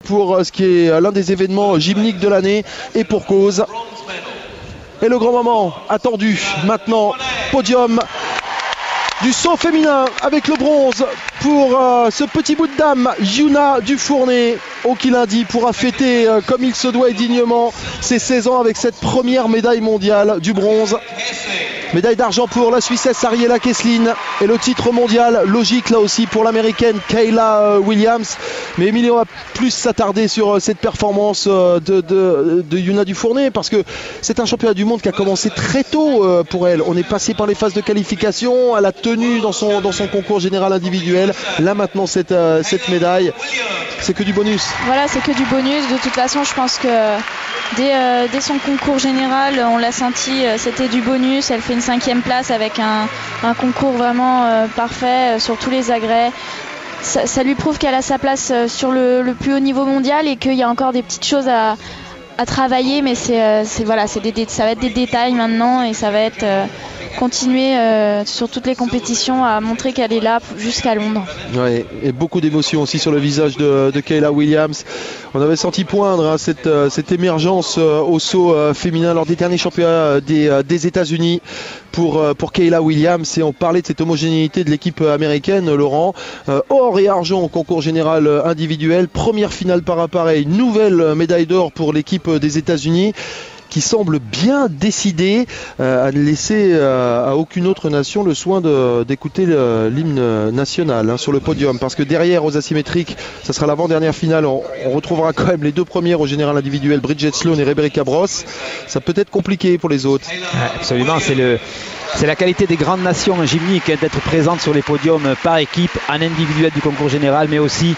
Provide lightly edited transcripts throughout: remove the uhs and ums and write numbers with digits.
pour ce qui est l'un des événements gymniques de l'année et pour cause. Et le grand moment attendu maintenant, podium du saut féminin avec le bronze pour ce petit bout de dame, Yuna Dufournet, qui lundi pourra fêter comme il se doit et dignement ses 16 ans avec cette première médaille mondiale du bronze. Médaille d'argent pour la Suissesse Ariela Kesslin et le titre mondial logique là aussi pour l'américaine Kayla Williams. Mais Émilie, on va plus s'attarder sur cette performance de Yuna Dufournet parce que c'est un championnat du monde qui a commencé très tôt pour elle. On est passé par les phases de qualification, elle a tenu dans son concours général individuel. Là maintenant cette médaille, c'est que du bonus. Voilà, c'est que du bonus. De toute façon, je pense que dès son concours général, on l'a senti, c'était du bonus. Elle fait une 5e place avec un concours vraiment parfait sur tous les agrès. Ça lui prouve qu'elle a sa place sur le plus haut niveau mondial et qu'il y a encore des petites choses à travailler, mais voilà, ça va être des détails maintenant et ça va être continuer sur toutes les compétitions à montrer qu'elle est là jusqu'à Londres. Ouais, et beaucoup d'émotions aussi sur le visage de Kayla Williams. On avait senti poindre cette émergence au saut féminin lors des derniers championnats des États-Unis pour Kayla Williams, et on parlait de cette homogénéité de l'équipe américaine, Laurent. Or et argent au concours général individuel, première finale par appareil, nouvelle médaille d'or pour l'équipe des États-Unis, qui semble bien décidé à ne laisser à aucune autre nation le soin d'écouter l'hymne national sur le podium, parce que derrière aux asymétriques, ça sera l'avant-dernière finale, on retrouvera quand même les deux premières au général individuel, Bridget Sloan et Rebecca Bross. Ça peut être compliqué pour les autres. Absolument, c'est la qualité des grandes nations gymniques d'être présentes sur les podiums par équipe, en individuel du concours général, mais aussi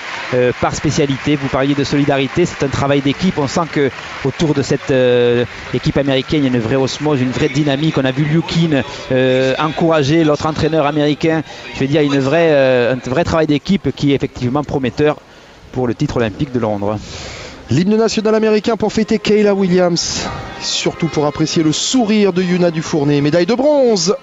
par spécialité. Vous parliez de solidarité, c'est un travail d'équipe. On sent que autour de cette équipe américaine, il y a une vraie osmose, une vraie dynamique. On a vu Liu Qin encourager l'autre entraîneur américain. Je veux dire, un vrai travail d'équipe qui est effectivement prometteur pour le titre olympique de Londres. L'hymne national américain pour fêter Kayla Williams, surtout pour apprécier le sourire de Yuna Dufournet, médaille de bronze.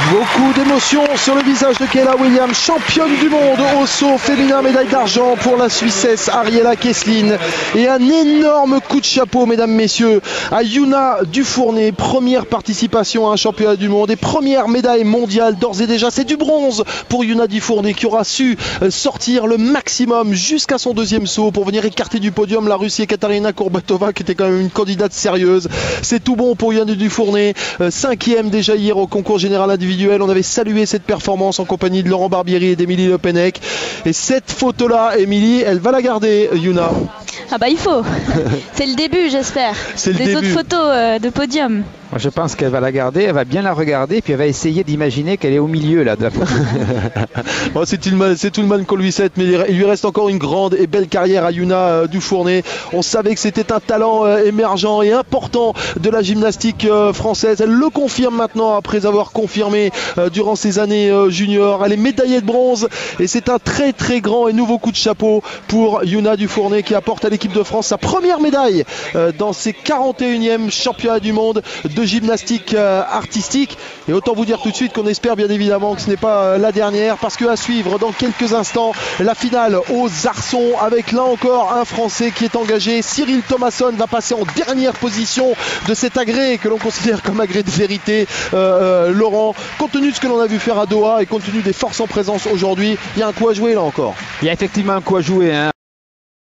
Beaucoup d'émotions sur le visage de Kayla Williams, championne du monde au saut féminin, médaille d'argent pour la Suissesse Ariela Kesslin. Et un énorme coup de chapeau, mesdames, messieurs, à Yuna Dufournet. Première participation à un championnat du monde et première médaille mondiale d'ores et déjà. C'est du bronze pour Yuna Dufournet qui aura su sortir le maximum jusqu'à son deuxième saut pour venir écarter du podium la Russie Katarina Kurbatova, qui était quand même une candidate sérieuse. C'est tout bon pour Yuna Dufournet, 5e déjà hier au concours général individuel. On avait salué cette performance en compagnie de Laurent Barbieri et d'Émilie Le Pennec. Et cette photo-là, Émilie, elle va la garder, Yuna. Ah bah il faut. C'est le début, j'espère. Des autres photos de podium. Moi, je pense qu'elle va la garder, elle va bien la regarder, puis elle va essayer d'imaginer qu'elle est au milieu là de la photo. Bon, c'est tout le mal qu'on lui souhaite, mais il lui reste encore une grande et belle carrière à Yuna Dufournet. On savait que c'était un talent émergent et important de la gymnastique française. Elle le confirme maintenant après avoir confirmé durant ses années juniors. Elle est médaillée de bronze et c'est un très très grand et nouveau coup de chapeau pour Yuna Dufournet qui apporte à l'équipe de France sa première médaille dans ses 41e championnats du monde de gymnastique artistique. Et autant vous dire tout de suite qu'on espère bien évidemment que ce n'est pas la dernière, parce que à suivre dans quelques instants la finale aux arçons avec là encore un Français qui est engagé. Cyril Thomasson va passer en dernière position de cet agrès que l'on considère comme agrès de vérité. Laurent, compte tenu de ce que l'on a vu faire à Doha et compte tenu des forces en présence aujourd'hui, il y a un coup à jouer là encore. Il y a effectivement un coup à jouer, hein.